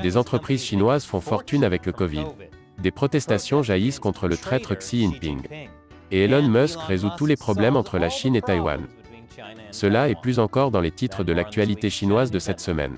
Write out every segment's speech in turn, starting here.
Des entreprises chinoises font fortune avec le Covid. Des protestations jaillissent contre le traître Xi Jinping. Et Elon Musk résout tous les problèmes entre la Chine et Taïwan. Cela et plus encore dans les titres de l'actualité chinoise de cette semaine.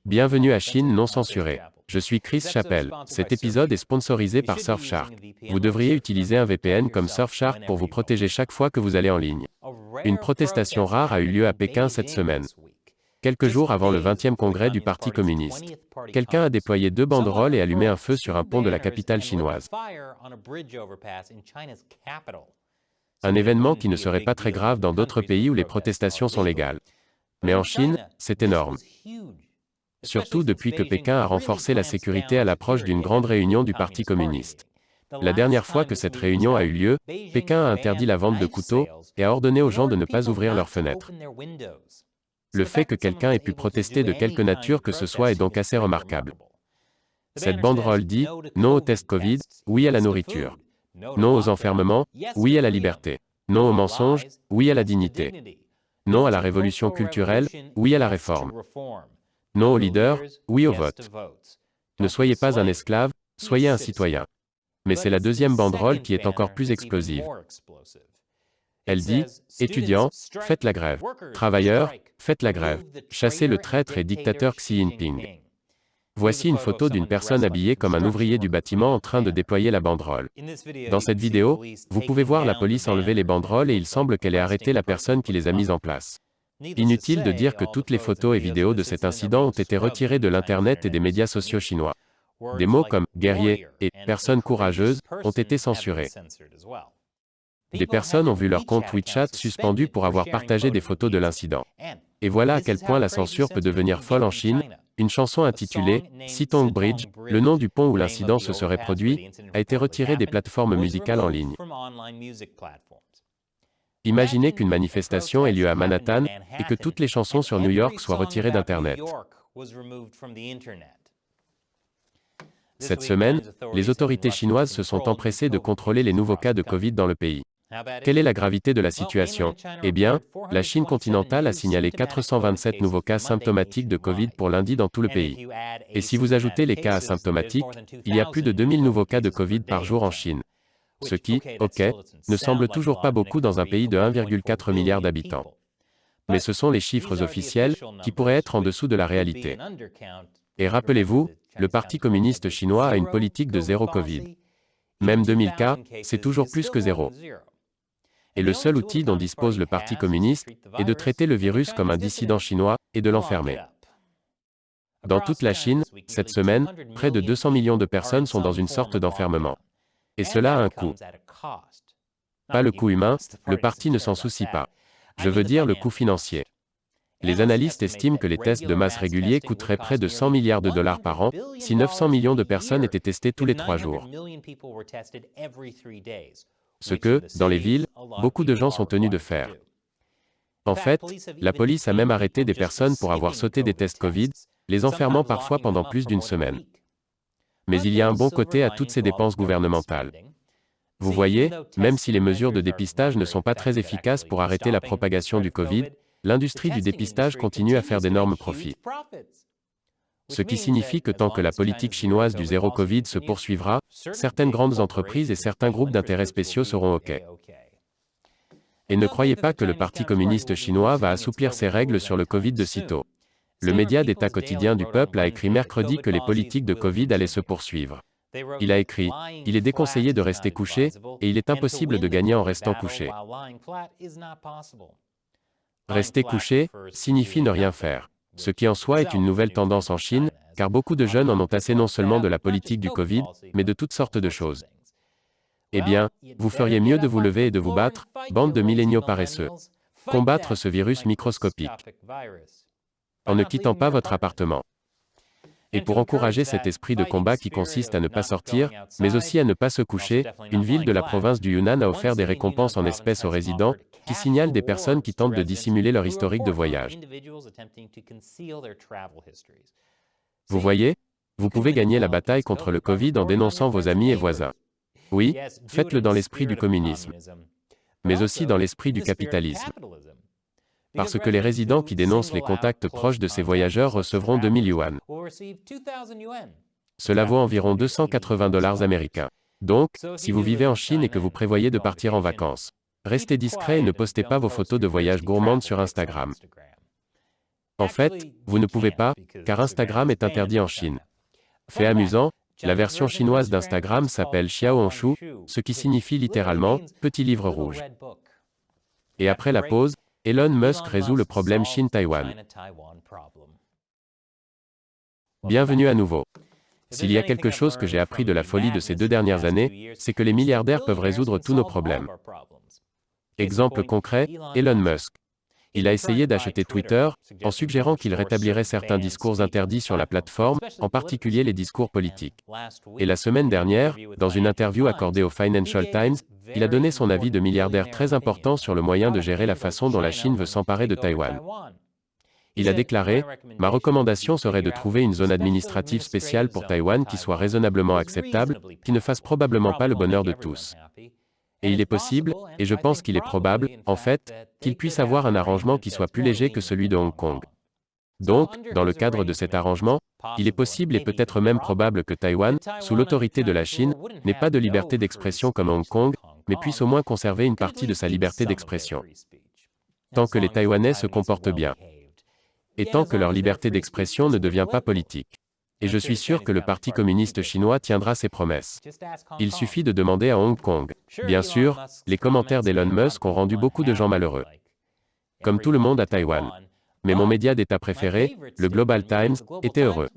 Bienvenue à Chine non censurée. Je suis Chris Chappell. Cet épisode est sponsorisé par Surfshark. Vous devriez utiliser un VPN comme Surfshark pour vous protéger chaque fois que vous allez en ligne. Une protestation rare a eu lieu à Pékin cette semaine. Quelques jours avant le 20e congrès du Parti communiste. Quelqu'un a déployé 2 banderoles et allumé un feu sur un pont de la capitale chinoise. Un événement qui ne serait pas très grave dans d'autres pays où les protestations sont légales. Mais en Chine, c'est énorme. Surtout depuis que Pékin a renforcé la sécurité à l'approche d'une grande réunion du Parti communiste. La dernière fois que cette réunion a eu lieu, Pékin a interdit la vente de couteaux et a ordonné aux gens de ne pas ouvrir leurs fenêtres. Le fait que quelqu'un ait pu protester de quelque nature que ce soit est donc assez remarquable. Cette banderole dit « Non au test Covid, oui à la nourriture. Non aux enfermements, oui à la liberté. Non aux mensonges, oui à la dignité. Non à la révolution culturelle, oui à la réforme. Non aux leaders, oui au vote. Ne soyez pas un esclave, soyez un citoyen. » Mais c'est la deuxième banderole qui est encore plus explosive. Elle dit « Étudiants, faites la grève. Travailleurs, faites la grève. Chassez le traître et dictateur Xi Jinping. » Voici une photo d'une personne habillée comme un ouvrier du bâtiment en train de déployer la banderole. Dans cette vidéo, vous pouvez voir la police enlever les banderoles et il semble qu'elle ait arrêté la personne qui les a mises en place. Inutile de dire que toutes les photos et vidéos de cet incident ont été retirées de l'Internet et des médias sociaux chinois. Des mots comme « guerrier » et « personne courageuse » ont été censurés. Des personnes ont vu leur compte WeChat suspendu pour avoir partagé des photos de l'incident. Et voilà à quel point la censure peut devenir folle en Chine. Une chanson intitulée « Sitong Bridge », le nom du pont où l'incident se serait produit, a été retirée des plateformes musicales en ligne. Imaginez qu'une manifestation ait lieu à Manhattan et que toutes les chansons sur New York soient retirées d'Internet. Cette semaine, les autorités chinoises se sont empressées de contrôler les nouveaux cas de Covid dans le pays. Quelle est la gravité de la situation? Eh bien, la Chine continentale a signalé 427 nouveaux cas symptomatiques de Covid pour lundi dans tout le pays. Et si vous ajoutez les cas asymptomatiques, il y a plus de 2000 nouveaux cas de Covid par jour en Chine. Ce qui, ok, ne semble toujours pas beaucoup dans un pays de 1,4 milliard d'habitants. Mais ce sont les chiffres officiels qui pourraient être en dessous de la réalité. Et rappelez-vous, le Parti communiste chinois a une politique de zéro Covid. Même 2000 cas, c'est toujours plus que zéro. Et le seul outil dont dispose le Parti communiste est de traiter le virus comme un dissident chinois et de l'enfermer. Dans toute la Chine, cette semaine, près de 200 millions de personnes sont dans une sorte d'enfermement. Et cela a un coût. Pas le coût humain, le parti ne s'en soucie pas. Je veux dire le coût financier. Les analystes estiment que les tests de masse réguliers coûteraient près de 100 milliards de dollars par an, si 900 millions de personnes étaient testées tous les 3 jours. Ce que, dans les villes, beaucoup de gens sont tenus de faire. En fait, la police a même arrêté des personnes pour avoir sauté des tests Covid, les enfermant parfois pendant plus d'une semaine. Mais il y a un bon côté à toutes ces dépenses gouvernementales. Vous voyez, même si les mesures de dépistage ne sont pas très efficaces pour arrêter la propagation du Covid, l'industrie du dépistage continue à faire d'énormes profits. Ce qui signifie que tant que la politique chinoise du zéro Covid se poursuivra, certaines grandes entreprises et certains groupes d'intérêts spéciaux seront OK. Et ne croyez pas que le Parti communiste chinois va assouplir ses règles sur le Covid de sitôt. Le média d'État quotidien du peuple a écrit mercredi que les politiques de Covid allaient se poursuivre. Il a écrit « Il est déconseillé de rester couché, et il est impossible de gagner en restant couché. » Rester couché signifie ne rien faire. Ce qui en soi est une nouvelle tendance en Chine, car beaucoup de jeunes en ont assez non seulement de la politique du Covid, mais de toutes sortes de choses. Eh bien, vous feriez mieux de vous lever et de vous battre, bande de milléniaux paresseux. Combattre ce virus microscopique. En ne quittant pas votre appartement. Et pour encourager cet esprit de combat qui consiste à ne pas sortir, mais aussi à ne pas se coucher, une ville de la province du Yunnan a offert des récompenses en espèces aux résidents, qui signale des personnes qui tentent de dissimuler leur historique de voyage. Vous voyez, vous pouvez gagner la bataille contre le Covid en dénonçant vos amis et voisins. Oui, faites-le dans l'esprit du communisme, mais aussi dans l'esprit du capitalisme. Parce que les résidents qui dénoncent les contacts proches de ces voyageurs recevront 2000 yuan. Cela vaut environ 280 $ américains. Donc, si vous vivez en Chine et que vous prévoyez de partir en vacances, restez discret et ne postez pas vos photos de voyage gourmandes sur Instagram. En fait, vous ne pouvez pas, car Instagram est interdit en Chine. Fait amusant, la version chinoise d'Instagram s'appelle Xiaohongshu, ce qui signifie littéralement « petit livre rouge ». Et après la pause, Elon Musk résout le problème Chine-Taïwan. Bienvenue à nouveau. S'il y a quelque chose que j'ai appris de la folie de ces 2 dernières années, c'est que les milliardaires peuvent résoudre tous nos problèmes. Exemple concret, Elon Musk. Il a essayé d'acheter Twitter, en suggérant qu'il rétablirait certains discours interdits sur la plateforme, en particulier les discours politiques. Et la semaine dernière, dans une interview accordée au Financial Times, il a donné son avis de milliardaire très important sur le moyen de gérer la façon dont la Chine veut s'emparer de Taïwan. Il a déclaré « Ma recommandation serait de trouver une zone administrative spéciale pour Taïwan qui soit raisonnablement acceptable, qui ne fasse probablement pas le bonheur de tous. » Et il est possible, et je pense qu'il est probable, en fait, qu'il puisse avoir un arrangement qui soit plus léger que celui de Hong Kong. Donc, dans le cadre de cet arrangement, il est possible et peut-être même probable que Taïwan, sous l'autorité de la Chine, n'ait pas de liberté d'expression comme Hong Kong, mais puisse au moins conserver une partie de sa liberté d'expression. Tant que les Taïwanais se comportent bien. Et tant que leur liberté d'expression ne devient pas politique. Et je suis sûr que le Parti communiste chinois tiendra ses promesses. Il suffit de demander à Hong Kong. Bien sûr, les commentaires d'Elon Musk ont rendu beaucoup de gens malheureux. Comme tout le monde à Taïwan. Mais mon média d'État préféré, le Global Times, était heureux.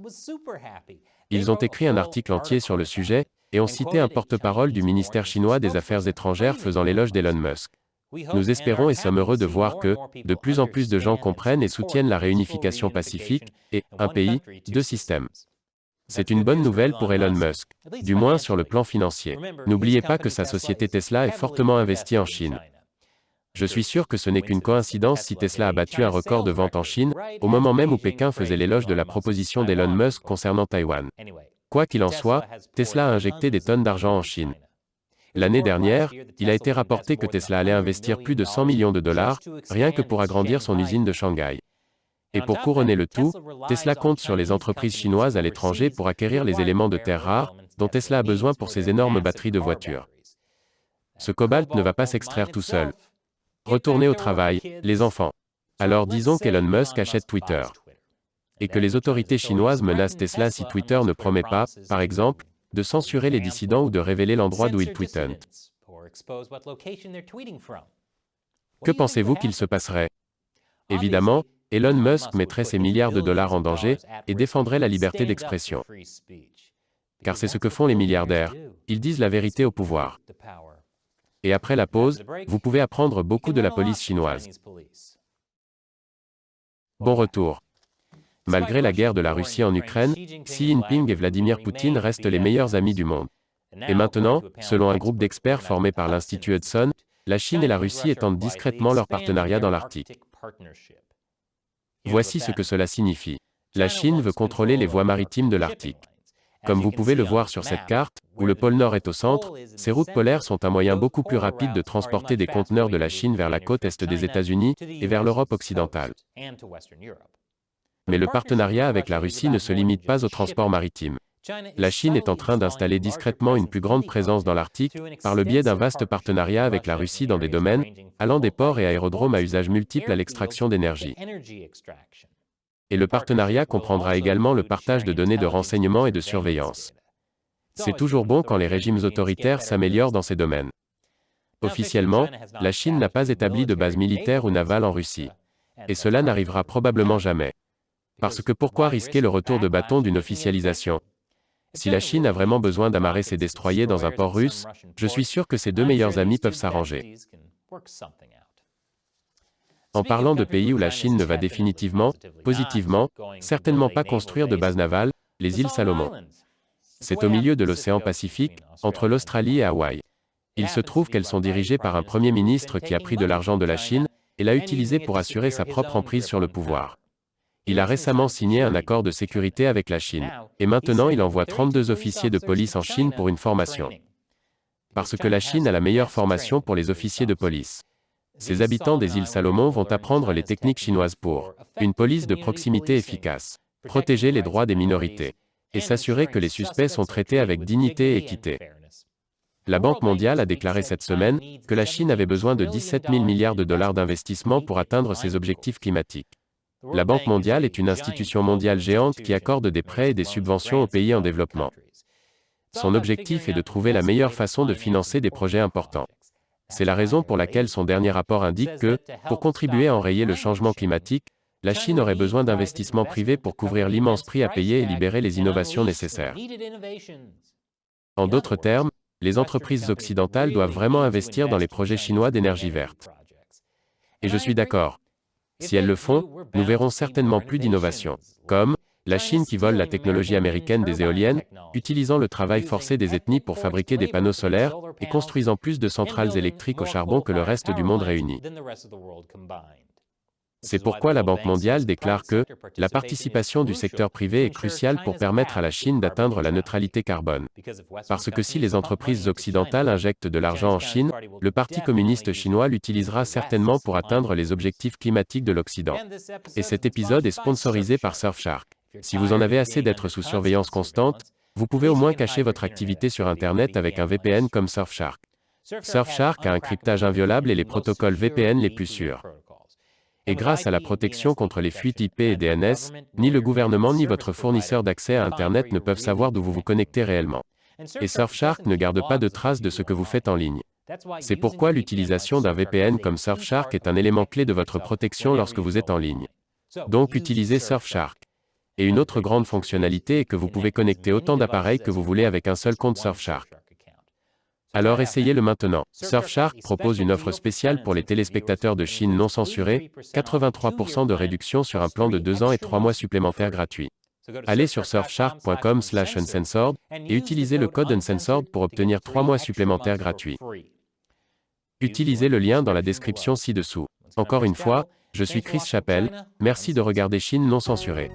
Ils ont écrit un article entier sur le sujet, et ont cité un porte-parole du ministère chinois des Affaires étrangères faisant l'éloge d'Elon Musk. Nous espérons et sommes heureux de voir que, de plus en plus de gens comprennent et soutiennent la réunification pacifique, et, un pays, 2 systèmes. C'est une bonne nouvelle pour Elon Musk, du moins sur le plan financier. N'oubliez pas que sa société Tesla est fortement investie en Chine. Je suis sûr que ce n'est qu'une coïncidence si Tesla a battu un record de vente en Chine, au moment même où Pékin faisait l'éloge de la proposition d'Elon Musk concernant Taïwan. Quoi qu'il en soit, Tesla a injecté des tonnes d'argent en Chine. L'année dernière, il a été rapporté que Tesla allait investir plus de 100 millions de dollars, rien que pour agrandir son usine de Shanghai. Et pour couronner le tout, Tesla compte sur les entreprises chinoises à l'étranger pour acquérir les éléments de terres rares, dont Tesla a besoin pour ses énormes batteries de voitures. Ce cobalt ne va pas s'extraire tout seul. Retournez au travail, les enfants. Alors disons qu'Elon Musk achète Twitter. Et que les autorités chinoises menacent Tesla si Twitter ne promet pas, par exemple, de censurer les dissidents ou de révéler l'endroit d'où ils tweetent. Que pensez-vous qu'il se passerait? Évidemment, Elon Musk mettrait ses milliards de dollars en danger et défendrait la liberté d'expression. Car c'est ce que font les milliardaires, ils disent la vérité au pouvoir. Et après la pause, vous pouvez apprendre beaucoup de la police chinoise. Bon retour. Malgré la guerre de la Russie en Ukraine, Xi Jinping et Vladimir Poutine restent les meilleurs amis du monde. Et maintenant, selon un groupe d'experts formé par l'Institut Hudson, la Chine et la Russie étendent discrètement leur partenariat dans l'Arctique. Voici ce que cela signifie. La Chine veut contrôler les voies maritimes de l'Arctique. Comme vous pouvez le voir sur cette carte, où le pôle Nord est au centre, ces routes polaires sont un moyen beaucoup plus rapide de transporter des conteneurs de la Chine vers la côte est des États-Unis et vers l'Europe occidentale. Mais le partenariat avec la Russie ne se limite pas au transport maritime. La Chine est en train d'installer discrètement une plus grande présence dans l'Arctique, par le biais d'un vaste partenariat avec la Russie dans des domaines, allant des ports et aérodromes à usage multiple à l'extraction d'énergie. Et le partenariat comprendra également le partage de données de renseignement et de surveillance. C'est toujours bon quand les régimes autoritaires s'améliorent dans ces domaines. Officiellement, la Chine n'a pas établi de base militaire ou navale en Russie. Et cela n'arrivera probablement jamais. Parce que pourquoi risquer le retour de bâton d'une officialisation? Si la Chine a vraiment besoin d'amarrer ses destroyers dans un port russe, je suis sûr que ses 2 meilleurs amis peuvent s'arranger. En parlant de pays où la Chine ne va définitivement, positivement, certainement pas construire de base navale, les îles Salomon. C'est au milieu de l'océan Pacifique, entre l'Australie et Hawaï. Il se trouve qu'elles sont dirigées par un Premier ministre qui a pris de l'argent de la Chine et l'a utilisé pour assurer sa propre emprise sur le pouvoir. Il a récemment signé un accord de sécurité avec la Chine. Et maintenant il envoie 32 officiers de police en Chine pour une formation. Parce que la Chine a la meilleure formation pour les officiers de police. Ces habitants des îles Salomon vont apprendre les techniques chinoises pour une police de proximité efficace, protéger les droits des minorités, et s'assurer que les suspects sont traités avec dignité et équité. La Banque mondiale a déclaré cette semaine que la Chine avait besoin de 17 000 milliards de dollars d'investissement pour atteindre ses objectifs climatiques. La Banque mondiale est une institution mondiale géante qui accorde des prêts et des subventions aux pays en développement. Son objectif est de trouver la meilleure façon de financer des projets importants. C'est la raison pour laquelle son dernier rapport indique que, pour contribuer à enrayer le changement climatique, la Chine aurait besoin d'investissements privés pour couvrir l'immense prix à payer et libérer les innovations nécessaires. En d'autres termes, les entreprises occidentales doivent vraiment investir dans les projets chinois d'énergie verte. Et je suis d'accord. Si elles le font, nous verrons certainement plus d'innovations, comme la Chine qui vole la technologie américaine des éoliennes, utilisant le travail forcé des ethnies pour fabriquer des panneaux solaires, et construisant plus de centrales électriques au charbon que le reste du monde réuni. C'est pourquoi la Banque mondiale déclare que la participation du secteur privé est cruciale pour permettre à la Chine d'atteindre la neutralité carbone. Parce que si les entreprises occidentales injectent de l'argent en Chine, le Parti communiste chinois l'utilisera certainement pour atteindre les objectifs climatiques de l'Occident. Et cet épisode est sponsorisé par Surfshark. Si vous en avez assez d'être sous surveillance constante, vous pouvez au moins cacher votre activité sur Internet avec un VPN comme Surfshark. Surfshark a un cryptage inviolable et les protocoles VPN les plus sûrs. Et grâce à la protection contre les fuites IP et DNS, ni le gouvernement ni votre fournisseur d'accès à Internet ne peuvent savoir d'où vous vous connectez réellement. Et Surfshark ne garde pas de traces de ce que vous faites en ligne. C'est pourquoi l'utilisation d'un VPN comme Surfshark est un élément clé de votre protection lorsque vous êtes en ligne. Donc utilisez Surfshark. Et une autre grande fonctionnalité est que vous pouvez connecter autant d'appareils que vous voulez avec un seul compte Surfshark. Alors essayez-le maintenant. Surfshark propose une offre spéciale pour les téléspectateurs de Chine non censurés, 83% de réduction sur un plan de 2 ans et 3 mois supplémentaires gratuits. Allez sur surfshark.com/uncensored et utilisez le code uncensored pour obtenir 3 mois supplémentaires gratuits. Utilisez le lien dans la description ci-dessous. Encore une fois, je suis Chris Chappell, merci de regarder Chine non censurée.